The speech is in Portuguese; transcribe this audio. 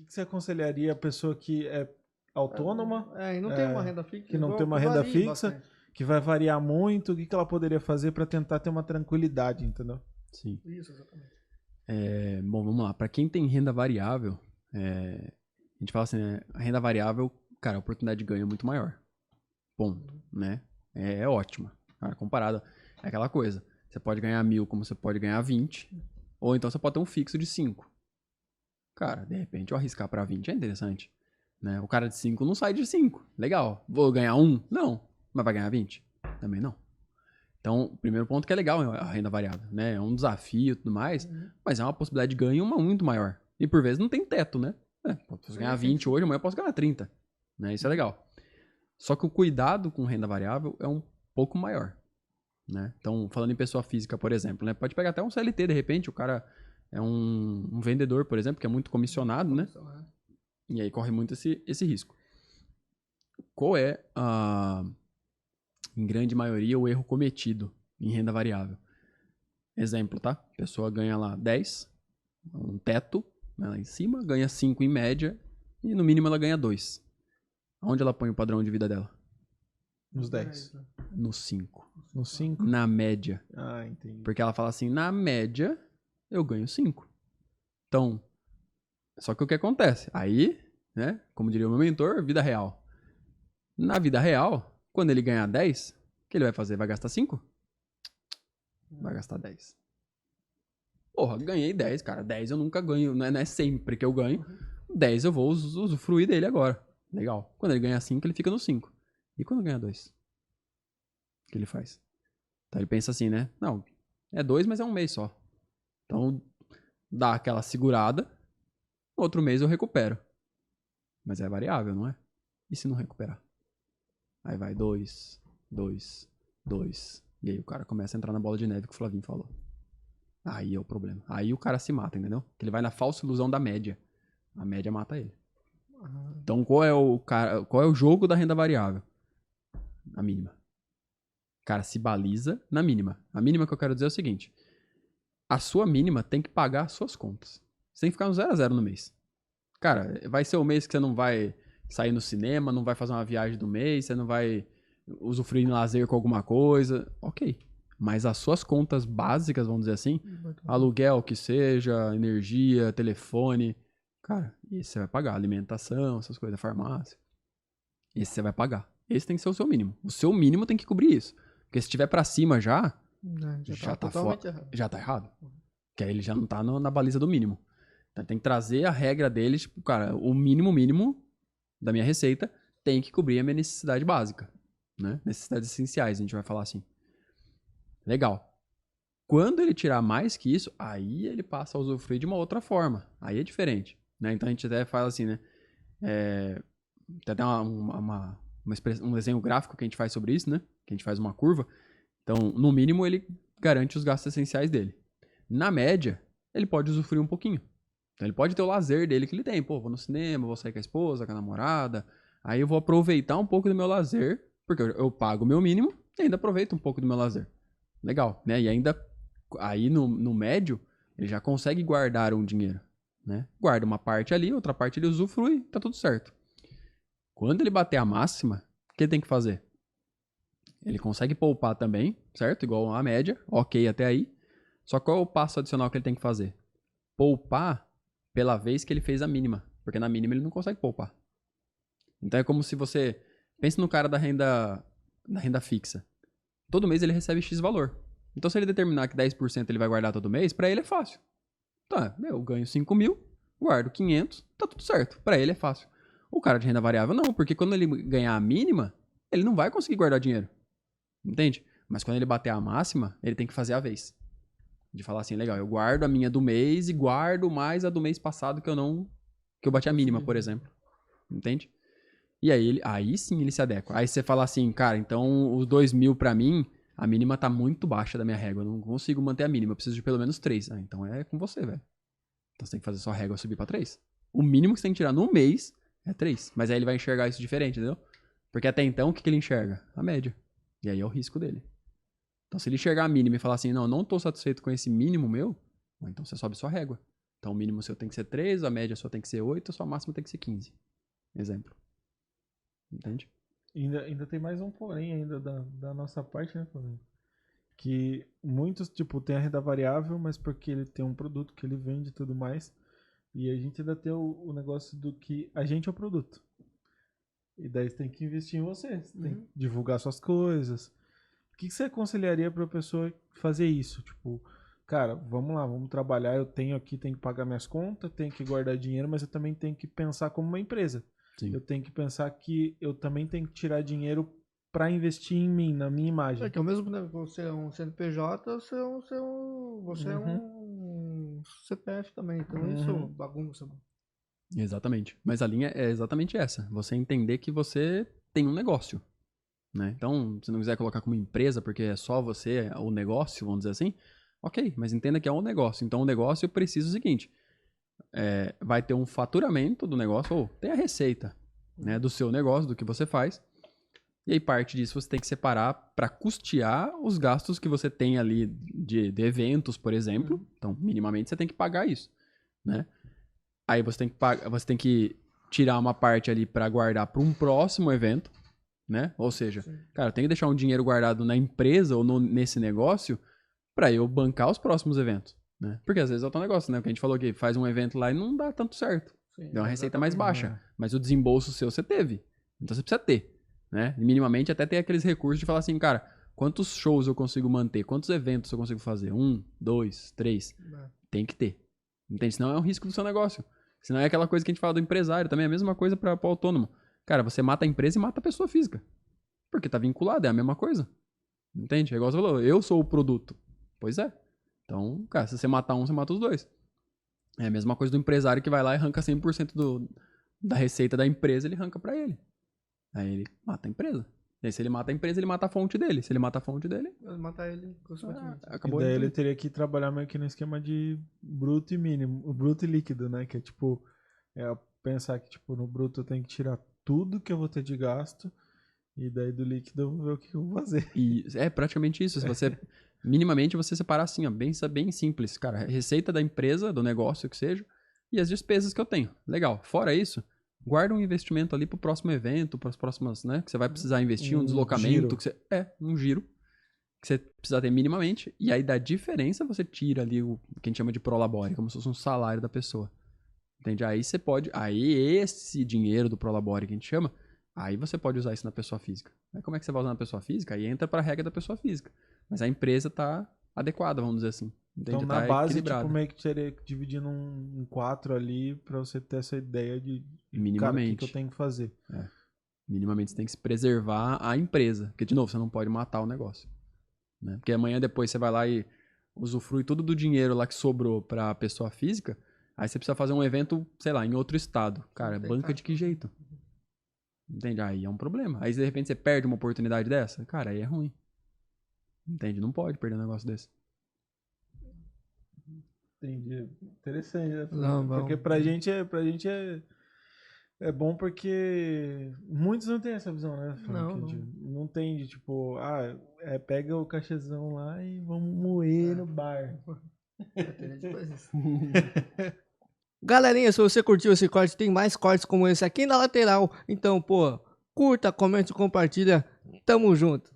que você aconselharia a pessoa que é autônoma, E não tem uma renda fixa. que não tem uma renda fixa, que vai variar muito, o que ela poderia fazer para tentar ter uma tranquilidade, entendeu? Sim. Isso, exatamente. Bom, vamos lá. Para quem tem renda variável, a gente fala assim, né? A renda variável, cara, a oportunidade de ganho é muito maior. Ponto, né? É ótima. Cara, comparada, é aquela coisa. Você pode ganhar 1.000 como você pode ganhar 20. Ou então você pode ter um fixo de 5. Cara, de repente, eu arriscar para 20 é interessante. Né? O cara de 5 não sai de 5. Legal. Vou ganhar 1? Não. Mas vai ganhar 20? Também não. Então, o primeiro ponto que é legal é a renda variável, né? É um desafio e tudo mais, mas é uma possibilidade de ganho muito maior. E por vezes não tem teto, né? Posso ganhar 20 hoje, amanhã eu posso ganhar 30. Né? Isso é legal. Só que o cuidado com renda variável é um pouco maior. Né? Então, falando em pessoa física, por exemplo, né? Pode pegar até um CLT, de repente, o cara é um vendedor, por exemplo, que é muito comissionado, né? E aí corre muito esse risco. Qual é em grande maioria, o erro cometido em renda variável? Exemplo, tá? A pessoa ganha lá 10, um teto, né, lá em cima, ganha 5 em média, e no mínimo ela ganha 2. Onde ela põe o padrão de vida dela? Nos 10. No 5. No 5? Na média. Ah, entendi. Porque ela fala assim, na média, eu ganho 5. Então, só que o que acontece? Aí, né, como diria o meu mentor, vida real. Na vida real, quando ele ganhar 10, o que ele vai fazer? Vai gastar 5? Vai gastar 10. Porra, ganhei 10, cara. 10 eu nunca ganho, não é sempre que eu ganho. 10 eu vou usufruir dele agora. Legal. Quando ele ganha 5, ele fica no 5. E quando ganha 2? O que ele faz? Então ele pensa assim, né? Não, é 2, mas é um mês só. Então, dá aquela segurada. No outro mês eu recupero. Mas é variável, não é? E se não recuperar? Aí vai 2, 2, 2. E aí o cara começa a entrar na bola de neve que o Flavinho falou. Aí é o problema. Aí o cara se mata, entendeu? Porque ele vai na falsa ilusão da média. A média mata ele. Então qual é o jogo da renda variável? A mínima. O cara se baliza na mínima. A mínima que eu quero dizer é o seguinte. A sua mínima tem que pagar as suas contas. Você tem que ficar no 0 a 0 no mês. Cara, vai ser o mês que você não vai sair no cinema, não vai fazer uma viagem do mês, você não vai usufruir de lazer com alguma coisa. Ok. Mas as suas contas básicas, vamos dizer assim, aluguel que seja, energia, telefone, cara, esse você vai pagar. Alimentação, essas coisas, farmácia. Esse você vai pagar. Esse tem que ser o seu mínimo. O seu mínimo tem que cobrir isso. Porque se tiver pra cima já tá errado. Já tá errado. Porque aí ele já não tá na baliza do mínimo. Então tem que trazer a regra deles, tipo, cara, o mínimo da minha receita tem que cobrir a minha necessidade básica, né? Necessidades essenciais, a gente vai falar assim. Legal. Quando ele tirar mais que isso, aí ele passa a usufruir de uma outra forma. Aí é diferente, né? Então a gente até fala assim, né? Tem até um desenho gráfico que a gente faz sobre isso, né? Que a gente faz uma curva. Então, no mínimo, ele garante os gastos essenciais dele. Na média, ele pode usufruir um pouquinho. Então, ele pode ter o lazer dele que ele tem. Pô, vou no cinema, vou sair com a esposa, com a namorada. Aí eu vou aproveitar um pouco do meu lazer, porque eu pago o meu mínimo e ainda aproveito um pouco do meu lazer. Legal, né? E ainda, aí no médio, ele já consegue guardar um dinheiro, né? Guarda uma parte ali, outra parte ele usufrui, tá tudo certo. Quando ele bater a máxima, o que ele tem que fazer? Ele consegue poupar também, certo? Igual a média, ok até aí. Só qual é o passo adicional que ele tem que fazer? Poupar pela vez que ele fez a mínima. Porque na mínima ele não consegue poupar. Então é como se você... Pense no cara da renda fixa. Todo mês ele recebe X valor. Então se ele determinar que 10% ele vai guardar todo mês, pra ele é fácil. Tá, eu ganho 5 mil, guardo 500, tá tudo certo. Pra ele é fácil. O cara de renda variável não, porque quando ele ganhar a mínima, ele não vai conseguir guardar dinheiro. Entende? Mas quando ele bater a máxima, ele tem que fazer a vez. De falar assim, legal, eu guardo a minha do mês e guardo mais a do mês passado que eu bati a mínima, por exemplo. Entende? E aí sim ele se adequa. Aí você fala assim, cara, então os 2 mil pra mim, a mínima tá muito baixa da minha régua. Eu não consigo manter a mínima, eu preciso de pelo menos 3. Ah, então é com você, velho. Então você tem que fazer sua régua subir pra 3. O mínimo que você tem que tirar no mês é 3. Mas aí ele vai enxergar isso diferente, entendeu? Porque até então, o que ele enxerga? A média. E aí é o risco dele. Então se ele enxergar a mínima e falar assim, não tô satisfeito com esse mínimo meu, então você sobe sua régua. Então o mínimo seu tem que ser 3, a média sua tem que ser 8, a sua máxima tem que ser 15. Exemplo. Entende? Ainda tem mais um porém ainda da nossa parte, né, Flamengo? Que muitos, tipo, tem a renda variável, mas porque ele tem um produto que ele vende e tudo mais. E a gente ainda tem o negócio do que a gente é o produto. E daí você tem que investir em você. Você tem que divulgar suas coisas. O que você aconselharia pra pessoa fazer isso? Tipo, cara, vamos lá, vamos trabalhar. Eu tenho que pagar minhas contas, tenho que guardar dinheiro, mas eu também tenho que pensar como uma empresa. Sim. Eu tenho que pensar que eu também tenho que tirar dinheiro para investir em mim, na minha imagem. É que ao mesmo tempo que você é um CNPJ, você é um CPF também. Então isso bagunça. Exatamente. Mas a linha é exatamente essa. Você entender que você tem um negócio. Né? Então, se não quiser colocar como empresa, porque é só você, o negócio, vamos dizer assim, ok, mas entenda que é um negócio. Então, o negócio precisa o seguinte, vai ter um faturamento do negócio, ou tem a receita, né, do seu negócio, do que você faz, e aí parte disso você tem que separar para custear os gastos que você tem ali de eventos, por exemplo. Então, minimamente você tem que pagar isso, né? Aí você tem que tirar uma parte ali para guardar para um próximo evento, né? Ou seja, cara, eu tenho que deixar um dinheiro guardado na empresa ou nesse negócio para eu bancar os próximos eventos, né? Porque às vezes é outro negócio, né? O que a gente falou aqui, faz um evento lá e não dá tanto certo. Sim, deu uma receita mais baixa, mas o desembolso seu você teve. Então você precisa ter, né? E minimamente até ter aqueles recursos de falar assim, cara, quantos shows eu consigo manter? Quantos eventos eu consigo fazer? 1, 2, 3. Tem que ter. Entende? Senão é um risco do seu negócio. Senão é aquela coisa que a gente fala do empresário, também é a mesma coisa para o autônomo. Cara, você mata a empresa e mata a pessoa física. Porque tá vinculado, é a mesma coisa. Entende? É igual você falou, eu sou o produto. Pois é. Então, cara, se você matar um, você mata os dois. É a mesma coisa do empresário que vai lá e arranca 100% da receita da empresa, ele arranca pra ele. Aí ele mata a empresa. E aí se ele mata a empresa, ele mata a fonte dele. Se ele mata a fonte dele... Matar ele, consequentemente. Acabou. E daí ele teria que trabalhar meio que no esquema de bruto e mínimo. O bruto e líquido, né? Que é tipo... pensar que tipo no bruto eu tenho que tirar tudo que eu vou ter de gasto. E daí do líquido eu vou ver o que eu vou fazer. E é praticamente isso. Se você... minimamente você separar assim, ó. Bem simples. Cara, receita da empresa, do negócio que seja. E as despesas que eu tenho. Legal. Fora isso... guarda um investimento ali pro próximo evento, para as próximas, né? Que você vai precisar investir, um deslocamento. Um giro. Que você precisa ter minimamente. E aí, da diferença, você tira ali o que a gente chama de prolabore, como se fosse um salário da pessoa. Entende? Aí você pode... aí esse dinheiro do prolabore que a gente chama, aí você pode usar isso na pessoa física. Aí como é que você vai usar na pessoa física? Aí entra pra regra da pessoa física. Mas a empresa tá adequada, vamos dizer assim. Entende? Então, na tá base, equilibrada. tipo, meio que teria que dividir em 4 ali pra você ter essa ideia de Minimamente. cara, o que eu tenho que fazer. Minimamente você tem que se preservar a empresa. Porque, de novo, você não pode matar o negócio. Né? Porque amanhã depois você vai lá e usufrui tudo do dinheiro lá que sobrou pra pessoa física, aí você precisa fazer um evento, sei lá, em outro estado. Cara, banca de que jeito? Entende? Aí é um problema. Aí de repente você perde uma oportunidade dessa, cara, aí é ruim. Entende? Não pode perder um negócio desse. Entendi. Interessante, né? Não, porque pra gente é bom porque muitos não têm essa visão, né? Não tem de tipo, pega o cachezão lá e vamos moer no bar. Galerinha, se você curtiu esse corte, tem mais cortes como esse aqui na lateral. Então, pô, curta, comente, compartilha. Tamo junto.